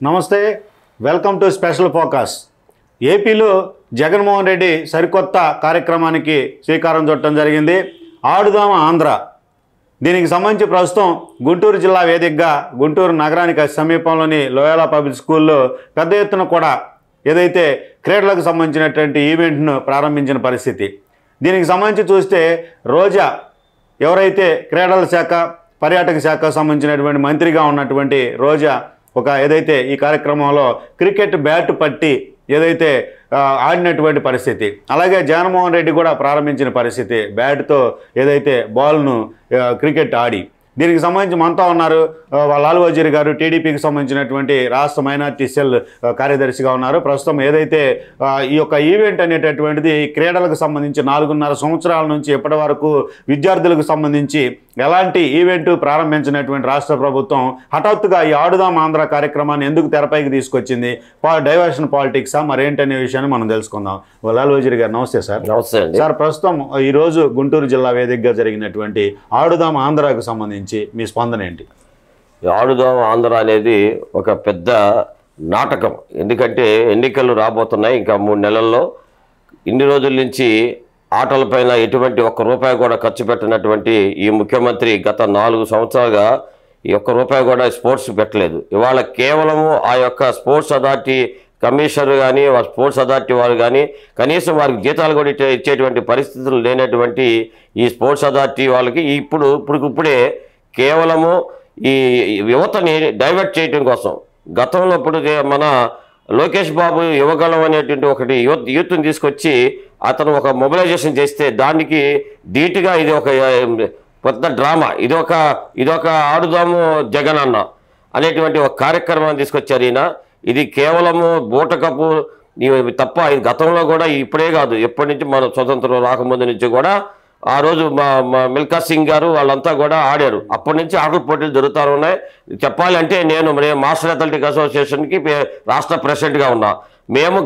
నమస్తే, welcome to special focus. ఏపీలో జగన్మోహన్ రెడ్డి సరికొత్త కార్యక్రమానికి శ్రీకారం చుట్టడం జరిగింది. ఆడుదామ ఆంధ్ర. దీనికి సంబంధించి ప్రస్తుతం గుంటూరు జిల్లా వేదికగా గుంటూరు నగరానికి సమీపంలోని లోయాలా పబ్లిక్ స్కూల్లో పెద్ద ఎత్తున కూడా ఏదైతే క్రీడలకు సంబంధించినటువంటి ఈవెంట్ను ప్రారంభించిన పరిస్థితి. దీనికి సంబంధించి చూస్తే రోజా ఎవరైతే క్రీడల శాఖ పర్యాటక శాఖకు సంబంధించినటువంటి మంత్రిగా ఉన్నటువంటి రోజా ఏదైతే ఈ కార్యక్రమంలో క్రికెట్ బ్యాట్ పట్టి ఏదైతే ఆడినటువంటి పరిస్థితి, అలాగే జగన్మోహన్ రెడ్డి కూడా ప్రారంభించిన పరిస్థితి, బ్యాట్తో ఏదైతే బాల్ను క్రికెట్ ఆడి. దీనికి సంబంధించి మనతో ఉన్నారు లాల్ వజీర్ గారు, టీడీపీకి సంబంధించినటువంటి రాష్ట్ర మైనార్టీ సెల్ కార్యదర్శిగా ఉన్నారు. ప్రస్తుతం ఏదైతే ఈ యొక్క ఈవెంట్ అనేటటువంటిది క్రీడలకు సంబంధించి 4.5 సంవత్సరాల నుంచి ఇప్పటి వరకు విద్యార్థులకు సంబంధించి ఎలాంటి ఈవెంట్ ప్రారంభించినటువంటి రాష్ట్ర ప్రభుత్వం హఠాత్తుగా ఈ ఆడుదాం ఆంధ్ర కార్యక్రమాన్ని ఎందుకు తెరపైకి తీసుకొచ్చింది? డైవర్షన్ పాలిటిక్సా మరేంటనే విషయాన్ని మనం తెలుసుకుందాం. లాల్ వజీర్ గారు నమస్తే సార్. నమస్తే సార్. ప్రస్తుతం ఈరోజు గుంటూరు జిల్లా వేదికగా జరిగినటువంటి ఆడుదాం ఆంధ్రాకు సంబంధించి మీ స్పందన ఏంటి? ఆడుదాం ఆంధ్ర అనేది ఒక పెద్ద నాటకం. ఎందుకంటే ఎన్నికలు రాబోతున్నాయి ఇంకా 3 నెలల్లో. ఇన్ని రోజుల నుంచి ఆటలపైన ఎటువంటి ₹1 కూడా ఖర్చు పెట్టినటువంటి ఈ ముఖ్యమంత్రి గత 4 సంవత్సరాలుగా ఈ ₹1 కూడా స్పోర్ట్స్ పెట్టలేదు. ఇవాళ కేవలము ఆ యొక్క స్పోర్ట్స్ అథారిటీ కమిషనర్ కానీ స్పోర్ట్స్ అథారిటీ వారు కానీ కనీసం వారికి జీతాలు కూడా ఇచ్చేటువంటి పరిస్థితులు లేనటువంటి ఈ స్పోర్ట్స్ అథారిటీ వాళ్ళకి ఇప్పుడే కేవలము ఈ యువతని డైవర్ట్ చేయడం కోసం గతంలో ఇప్పుడు మన లోకేష్ బాబు యువగళం అనేటువంటి ఒకటి యూత్ని తీసుకొచ్చి అతను ఒక మొబిలైజేషన్ చేస్తే దానికి ధీటుగా ఇది ఒక పెద్ద డ్రామా, ఇదొక ఆడుదాము జగన్ అన్న అనేటువంటి ఒక కార్యక్రమాన్ని తీసుకొచ్చారు ఈయన. ఇది కేవలము బూటకపు తప్ప గతంలో కూడా ఇప్పుడే కాదు, ఎప్పటి నుంచి మన స్వతంత్రం రాకముందు నుంచి కూడా ఆ రోజు మిల్కా సింగ్ గారు వాళ్ళంతా కూడా ఆడారు. అప్పటి నుంచి ఆటల పోటీలు జరుగుతూ ఉన్నాయి. చెప్పాలంటే నేను మాస్టర్ అథ్లెటిక్ అసోసియేషన్కి రాష్ట్ర ప్రెసిడెంట్గా ఉన్నా.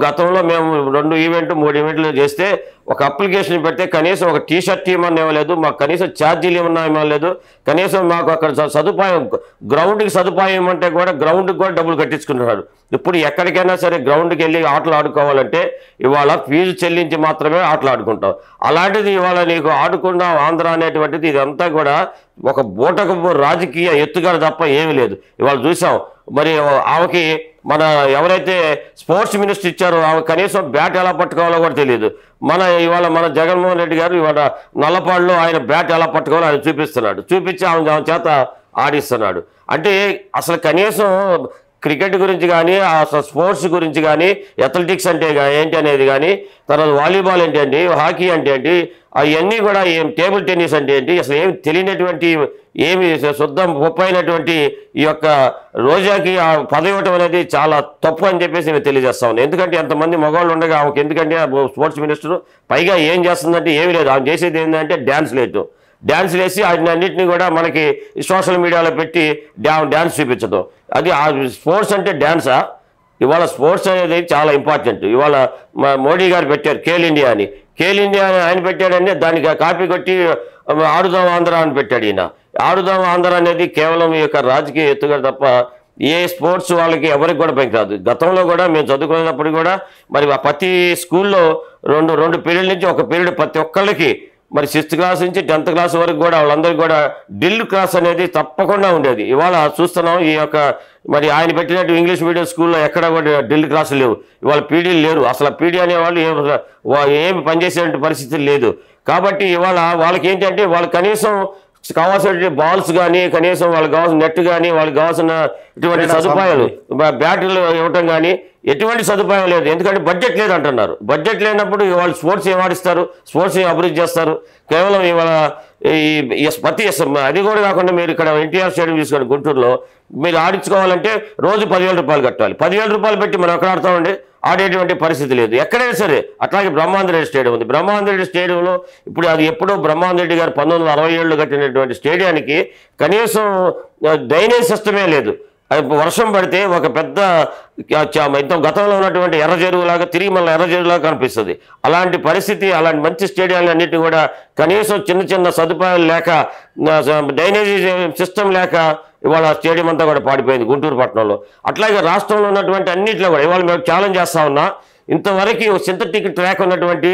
గతంలో 2 ఈవెంట్ 3 ఈవెంట్లు చేస్తే ఒక అప్లికేషన్ పెడితే కనీసం ఒక టీషర్ట్ ఇవ్వమని ఇవ్వలేదు, మాకు కనీసం ఛార్జీలు ఏమన్నా ఇవ్వలేదు, కనీసం మాకు అక్కడ సదుపాయం గ్రౌండ్కి సదుపాయం ఇవ్వమంటే కూడా గ్రౌండ్కి కూడా డబ్బులు కట్టించుకుంటున్నాడు. ఇప్పుడు ఎక్కడికైనా సరే గ్రౌండ్కి వెళ్ళి ఆటలు ఆడుకోవాలంటే ఇవాళ ఫీజు చెల్లించి మాత్రమే ఆటలు ఆడుకుంటాం. అలాంటిది ఇవాళ నీకు ఆడుకున్న ఆంధ్ర అనేటువంటిది ఇదంతా కూడా ఒక బూటకపు రాజకీయ ఎత్తుగడ తప్ప ఏమీ లేదు. ఇవాళ చూసాం. మరి ఆమెకి ఎవరైతే స్పోర్ట్స్ మినిస్టర్ ఇచ్చారో ఆమె కనీసం బ్యాట్ ఎలా పట్టుకోవాలో కూడా తెలియదు. ఇవాళ మన జగన్మోహన్ రెడ్డి గారు ఇవాళ నల్లపాడులో ఆయన బ్యాట్ ఎలా పట్టుకోవాలో ఆయన చూపించి ఆమె చేత ఆడిస్తున్నాడు. అంటే అసలు కనీసం క్రికెట్ గురించి కానీ అసలు స్పోర్ట్స్ గురించి కానీ అథ్లెటిక్స్ అంటే ఏంటి అనేది కానీ, తర్వాత వాలీబాల్ అంటే ఏంటి, హాకీ అంటే ఏంటి, అవన్నీ కూడా టేబుల్ టెన్నిస్ అంటే ఏంటి అసలు ఏమి తెలియనటువంటి ఏమి శుద్ధం గొప్పైనటువంటి ఈ యొక్క రోజాకి ఆ పదవి ఇవ్వటం అనేది చాలా తప్పు అని చెప్పేసి నేను తెలియజేస్తా ఉన్నాను. ఎందుకంటే ఎంతమంది మగవాళ్ళు ఉండగా ఆమెకి ఎందుకంటే స్పోర్ట్స్ మినిస్టర్ పైగా ఏం చేస్తుందంటే ఏమి లేదు. ఆమె చేసేది ఏంటంటే డ్యాన్స్ వేసి అన్నింటినీ కూడా మనకి సోషల్ మీడియాలో పెట్టి డ్యాన్స్ చూపించడం. అది ఆ స్పోర్ట్స్ అంటే డ్యాన్సా? ఇవాళ స్పోర్ట్స్ అనేది చాలా ఇంపార్టెంట్. ఇవాళ మోడీ గారు పెట్టారు ఖేల్ ఇండియా అని ఆయన పెట్టాడంటే దానికి కాపీ కొట్టి ఆడుదాం ఆంధ్ర అని పెట్టాడు ఈయన. ఆడుదాం ఆంధ్ర అనేది కేవలం ఈ యొక్క రాజకీయ ఎత్తుగడ తప్ప ఏ స్పోర్ట్స్ వాళ్ళకి ఎవరికి కూడా పనికిరాదు. గతంలో కూడా మేము చదువుకునేటప్పుడు కూడా మరి ప్రతి స్కూల్లో రెండు పీరియడ్ నుంచి ఒక పీరియడ్ ప్రతి ఒక్కళ్ళకి మరి 6th క్లాస్ నుంచి 10th క్లాస్ వరకు కూడా వాళ్ళందరికీ కూడా డ్రిల్ క్లాస్ అనేది తప్పకుండా ఉండేది. ఇవాళ చూస్తున్నాం ఈ యొక్క మరి ఆయన పెట్టినట్టు ఇంగ్లీష్ మీడియం స్కూల్లో ఎక్కడ కూడా డ్రిల్ క్లాసులు లేవు. ఇవాళ పీడీలు లేరు. అసలు పీడీ అనేవాళ్ళు ఏమి పనిచేసే పరిస్థితి లేదు. కాబట్టి ఇవాళ వాళ్ళకి ఏంటంటే వాళ్ళు కనీసం కావాల్సిన బాల్స్ కానీ, కనీసం వాళ్ళకి కావాల్సిన నెట్ కానీ, వాళ్ళకి కావాల్సిన ఇటువంటి సదుపాయాలు బ్యాట్లు ఇవ్వటం కానీ ఎటువంటి సదుపాయం లేదు. ఎందుకంటే బడ్జెట్ లేదు అంటున్నారు. బడ్జెట్ లేనప్పుడు వాళ్ళు స్పోర్ట్స్ ఏం ఆడిస్తారు, స్పోర్ట్స్ ఏం అభివృద్ధి చేస్తారు? కేవలం ఇవాళ అది కూడా కాకుండా మీరు ఇక్కడ ఎన్టీఆర్ స్టేడియం తీసుకోండి గుంటూరులో, మీరు ఆడించుకోవాలంటే రోజు ₹10,000 కట్టాలి. ₹10,000 పెట్టి మనం ఎక్కడ ఆడతామండి? ఆడేటువంటి పరిస్థితి లేదు ఎక్కడైనా సరే. అట్లాగే బ్రహ్మాందరెడ్డి స్టేడియం ఉంది. బ్రహ్మాందరెడ్డి స్టేడియంలో ఇప్పుడు అది ఎప్పుడో బ్రహ్మాందరెడ్డి గారు 1967లో కట్టినటువంటి స్టేడియానికి కనీసం డ్రైనేజ్ సిస్టమే లేదు. వర్షం పడితే ఒక పెద్ద గతంలో ఉన్నటువంటి ఎర్ర చెరువులాగా తిరిగి మళ్ళీ ఎర్ర చెరువులాగా కనిపిస్తుంది. అలాంటి పరిస్థితి, అలాంటి మంచి స్టేడియాలు అన్నింటినీ కూడా కనీసం చిన్న చిన్న సదుపాయాలు లేక, డ్రైనేజీ సిస్టమ్ లేక ఇవాళ స్టేడియం అంతా కూడా పాడిపోయింది గుంటూరు పట్టణంలో. అట్లాగే రాష్ట్రంలో ఉన్నటువంటి అన్నింటిలో కూడా ఇవాళ మేము ఛాలెంజ్ చేస్తా ఉన్నా, ఇంతవరకు సింథటిక్ ట్రాక్ ఉన్నటువంటి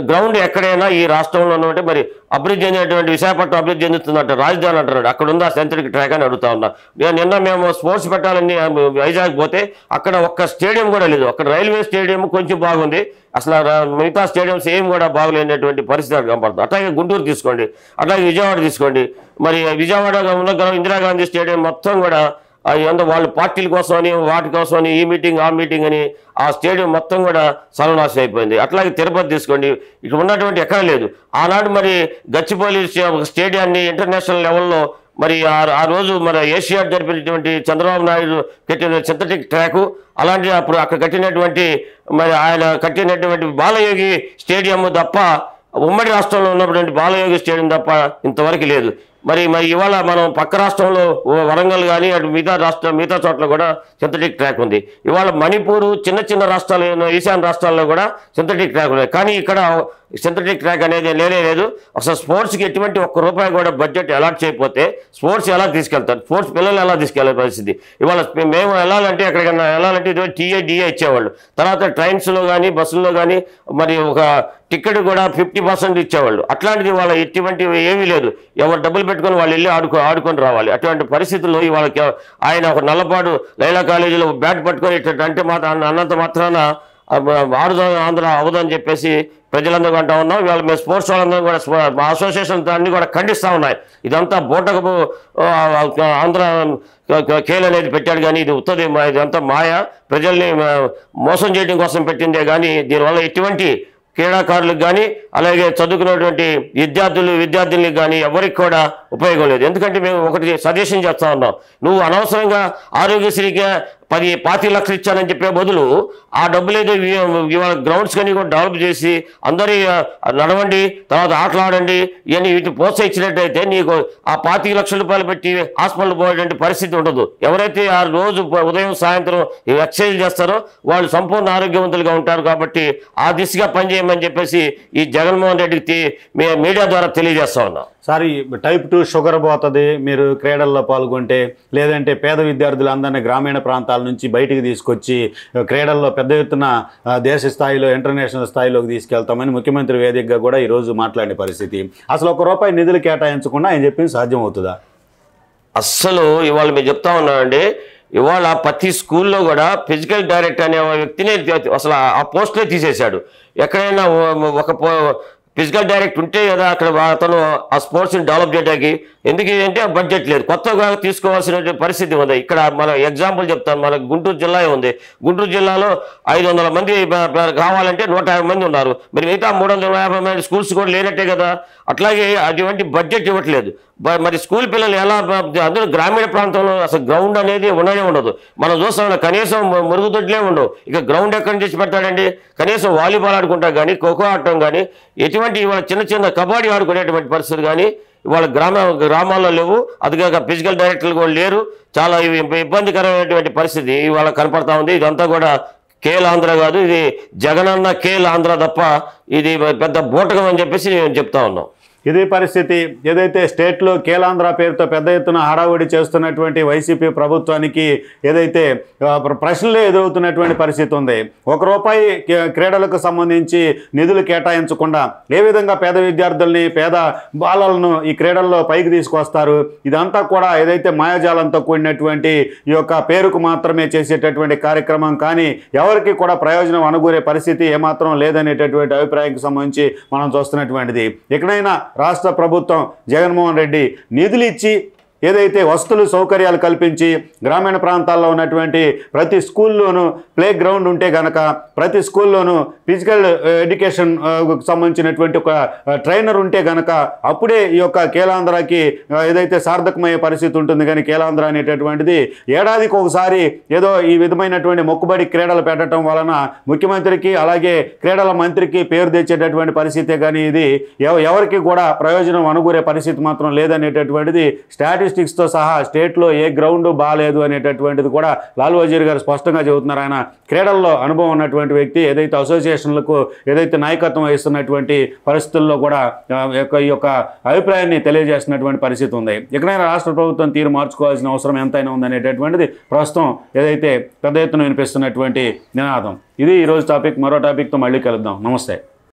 గ్రౌండ్ ఎక్కడైనా ఈ రాష్ట్రంలో ఉన్నటువంటి మరి అభివృద్ధి చెందినటువంటి విశాఖపట్నం అభివృద్ధి చెందుతుందంట, రాజధాని అంటున్నాడు, అక్కడ ఉందా సింథటిక్ ట్రాక్ అని అడుగుతా ఉన్నా. నిన్న మేము స్పోర్ట్స్ పెట్టాలని వైజాగ్ పోతే అక్కడ ఒక్క స్టేడియం కూడా లేదు. అక్కడ రైల్వే స్టేడియం కొంచెం బాగుంది, అసలు మిగతా స్టేడియంస్ ఏం కూడా బాగులేనటువంటి పరిస్థితి కనపడుతుంది. అట్లాగే గుంటూరు తీసుకోండి, అట్లాగే విజయవాడ తీసుకోండి. మరి విజయవాడ ఉన్న ఇందిరాగాంధీ స్టేడియం మొత్తం కూడా వాళ్ళు పార్టీల కోసమని వాటి కోసమని ఈ మీటింగ్ ఆ మీటింగ్ అని ఆ స్టేడియం మొత్తం కూడా సర్వనాశనం అయిపోయింది. అట్లాగే తిరుపతి తీసుకోండి, ఇక్కడ ఉన్నటువంటి ఎక్కడ లేదు. ఆనాడు మరి గచ్చిబౌలి స్టేడియాన్ని ఇంటర్నేషనల్ లెవెల్లో మరి ఆ రోజు మన ఏషియాడ్ జరిపినటువంటి చంద్రబాబు నాయుడు కట్టిన సింథటిక్ ట్రాకు, అలాంటి అప్పుడు అక్కడ కట్టినటువంటి మరి ఆయన కట్టినటువంటి బాలయోగి స్టేడియం తప్ప, ఉమ్మడి రాష్ట్రంలో ఉన్నటువంటి బాలయోగి స్టేడియం తప్ప ఇంతవరకు లేదు. మరి ఇవాళ మనం పక్క రాష్ట్రంలో వరంగల్ కానీ అటు మిగతా చోట్ల కూడా సింథటిక్ ట్రాక్ ఉంది. ఇవాళ మణిపూర్ చిన్న చిన్న రాష్ట్రాలు ఈశాన్య రాష్ట్రాల్లో కూడా సింథటిక్ ట్రాక్ ఉన్నాయి. కానీ ఇక్కడ సింథటిక్ ట్రాక్ అనేది లేదు. అసలు స్పోర్ట్స్కి ఎటువంటి ₹1 కూడా బడ్జెట్ అలాట్ చేయకపోతే స్పోర్ట్స్ ఎలా తీసుకెళ్తారు, స్పోర్ట్స్ పిల్లలు ఎలా తీసుకెళ్లే పరిస్థితి. ఇవాళ మేము వెళ్ళాలంటే ఎక్కడికన్నా వెళ్ళాలంటే ఇటువంటి TA ఇచ్చేవాళ్ళు, తర్వాత ట్రైన్స్లో కానీ బస్సుల్లో కానీ మరి ఒక టికెట్ కూడా 50% ఇచ్చేవాళ్ళు. అట్లాంటిది వాళ్ళ ఎటువంటివి ఏమీ లేదు. ఎవరు డబ్బులు పెట్టుకొని వాళ్ళు వెళ్ళి ఆడుకొని రావాలి. అటువంటి పరిస్థితుల్లో ఇవాళ ఆయన ఒక నల్లపాడు లైలా కాలేజీలో బ్యాట్ పట్టుకొని అంటే అన్నంత మాత్రాన ఆడుదాం ఆంధ్ర అవదని చెప్పేసి ప్రజలందరూ అంటా ఉన్నాం. ఇవాళ మేము స్పోర్ట్స్ వాళ్ళందరూ కూడా మా అసోసియేషన్ అన్ని కూడా ఖండిస్తూ ఉన్నాయి. ఇదంతా బోటకు ఆంధ్ర ఖేల్ అనేది పెట్టాడు, కానీ ఇది ఉత్తది, ఇదంతా మాయ, ప్రజల్ని మోసం చేయడం కోసం పెట్టిందే కానీ దీనివల్ల ఎటువంటి క్రీడాకారులకు కానీ అలాగే చదువుకున్నటువంటి విద్యార్థులకు కానీ ఎవరికి కూడా ఉపయోగం లేదు. ఎందుకంటే మేము ఒకటి సజెషన్ చేస్తూ ఉన్నాం, నువ్వు అనవసరంగా ఆరోగ్యశ్రీకి 10-25 లక్షలు ఇచ్చానని చెప్పే బదులు ఆ డబ్బులు ఏదో ఇవాళ గ్రౌండ్స్ కానీ కూడా డెవలప్ చేసి అందరి నడవండి, తర్వాత ఆటలు ఆడండి, ఇవన్నీ వీటిని ప్రోత్సహించినట్టయితే నీకు ఆ 25 లక్షల రూపాయలు పెట్టి హాస్పిటల్ పోయేటువంటి పరిస్థితి ఉండదు. ఎవరైతే ఆ రోజు ఉదయం సాయంత్రం ఎక్సర్సైజ్ చేస్తారో వాళ్ళు సంపూర్ణ ఆరోగ్యవంతులుగా ఉంటారు. కాబట్టి ఆ దిశగా పనిచేయమని చెప్పేసి ఈ జగన్మోహన్ రెడ్డికి మీడియా ద్వారా తెలియజేస్తా ఉన్నాం. సార్, టైప్ 2 షుగర్ పోతుంది మీరు క్రీడల్లో పాల్గొంటే, లేదంటే పేద విద్యార్థులందరినీ గ్రామీణ ప్రాంతాల నుంచి బయటికి తీసుకొచ్చి క్రీడల్లో పెద్ద ఎత్తున దేశ స్థాయిలో ఇంటర్నేషనల్ స్థాయిలోకి తీసుకెళ్తామని ముఖ్యమంత్రి వేదికగా కూడా ఈరోజు మాట్లాడే పరిస్థితి. అసలు ₹1 నిధులు కేటాయించకుండా ఆయన చెప్పింది సాధ్యం అవుతుందా? అస్సలు ఇవాళ మీరు చెప్తా ఉన్నానండి, ఇవాళ ప్రతి స్కూల్లో కూడా ఫిజికల్ డైరెక్టర్ అనే వ్యక్తినే అసలు ఆ పోస్టులే తీసేశాడు. ఎక్కడైనా ఒక ఫిజికల్ డైరెక్టర్ ఉంటే కదా అక్కడ అతను ఆ స్పోర్ట్స్ని డెవలప్ చేయడానికి. ఎందుకు అంటే బడ్జెట్ లేదు, కొత్తగా తీసుకోవాల్సిన పరిస్థితి ఉంది. ఇక్కడ మన ఎగ్జాంపుల్ చెప్తాను, మన గుంటూరు జిల్లా ఉంది. గుంటూరు జిల్లాలో 500 మంది కావాలంటే 150 మంది ఉన్నారు. మరి మిగతా 350 మంది స్కూల్స్ కూడా లేనట్టే కదా. అట్లాగే అటువంటి బడ్జెట్ ఇవ్వట్లేదు. మరి స్కూల్ పిల్లలు ఎలా, అందరూ గ్రామీణ ప్రాంతంలో అసలు గ్రౌండ్ అనేది ఉండనే ఉండదు. మనం చూస్తాం కనీసం మురుగుదొడ్లే ఉండవు. ఇక గ్రౌండ్ ఎక్కడి నుంచి పెట్టాడండి? కనీసం వాలీబాల్ ఆడుకుంటాం కానీ, ఖోఖో ఆడటం కానీ, ఎటువంటి ఇవాళ చిన్న కబడ్డీ ఆడుకునేటువంటి పరిస్థితులు కానీ ఇవాళ గ్రామాల్లో లేవు. అదిగాక ఫిజికల్ డైరెక్టర్లు కూడా లేరు. చాలా ఇబ్బందికరమైనటువంటి పరిస్థితి ఇవాళ కనపడతా ఉంది. ఇదంతా కూడా ఖేల్ ఆంధ్ర కాదు, ఇది జగనన్న ఖేల్ ఆంధ్ర తప్ప ఇది పెద్ద బూటకం అని చెప్పేసి నేను చెప్తా ఉన్నాం. ఇదే పరిస్థితి ఏదైతే స్టేట్లో కేలాంధ్ర పేరుతో పెద్ద ఎత్తున హడావుడి చేస్తున్నటువంటి వైసీపీ ప్రభుత్వానికి ఏదైతే ప్రశ్నలే ఎదురవుతున్నటువంటి పరిస్థితి ఉంది. ₹1 క్రీడలకు సంబంధించి నిధులు కేటాయించకుండా ఏ విధంగా పేద విద్యార్థుల్ని, పేద బాలలను ఈ క్రీడల్లో పైకి తీసుకొస్తారు? ఇదంతా కూడా ఏదైతే మాయాజాలంతో కూడినటువంటి ఈ యొక్క పేరుకు మాత్రమే చేసేటటువంటి కార్యక్రమం, కానీ ఎవరికి కూడా ప్రయోజనం అనుకూరే పరిస్థితి ఏమాత్రం లేదనేటటువంటి అభిప్రాయానికి సంబంధించి మనం చూస్తున్నటువంటిది. ఎక్కడైనా రాష్ట్ర ప్రభుత్వం జగన్మోహన్ రెడ్డి నిధులు ఇచ్చి ఏదైతే వసతులు సౌకర్యాలు కల్పించి గ్రామీణ ప్రాంతాల్లో ఉన్నటువంటి ప్రతి స్కూల్లోనూ ప్లే గ్రౌండ్ ఉంటే గనక, ప్రతి స్కూల్లోనూ ఫిజికల్ ఎడ్యుకేషన్ సంబంధించినటువంటి ఒక ట్రైనర్ ఉంటే గనక అప్పుడే ఈ యొక్క కేలాంధ్రకి ఏదైతే సార్థకమయ్యే పరిస్థితి ఉంటుంది. కానీ కేలాంధ్ర అనేటటువంటిది ఏడాదికి ఒకసారి ఏదో ఈ విధమైనటువంటి మొక్కుబడి క్రీడలు పెట్టడం వలన ముఖ్యమంత్రికి అలాగే క్రీడల మంత్రికి పేరు తెచ్చేటటువంటి పరిస్థితే కానీ ఇది ఎవరికి కూడా ప్రయోజనం అనుకూరే పరిస్థితి మాత్రం లేదనేటటువంటిది స్టాటిస్టిక్స్ స్టాటిస్టిక్స్తో సహా స్టేట్లో ఏ గ్రౌండ్ బాగాలేదు అనేటటువంటిది కూడా లాల్ వజీర్ గారు స్పష్టంగా చెబుతున్నారు. ఆయన క్రీడల్లో అనుభవం ఉన్నటువంటి వ్యక్తి, ఏదైతే అసోసియేషన్లకు ఏదైతే నాయకత్వం వహిస్తున్నటువంటి పరిస్థితుల్లో కూడా ఈ యొక్క అభిప్రాయాన్ని తెలియజేస్తున్నటువంటి పరిస్థితి ఉంది. ఇకనైనా రాష్ట్ర ప్రభుత్వం తీరు మార్చుకోవాల్సిన అవసరం ఎంతైనా ఉందనేటటువంటిది ప్రస్తుతం ఏదైతే పెద్ద ఎత్తున వినిపిస్తున్నటువంటి నినాదం. ఇది ఈరోజు టాపిక్. మరో టాపిక్తో మళ్ళీ కలుద్దాం. నమస్తే.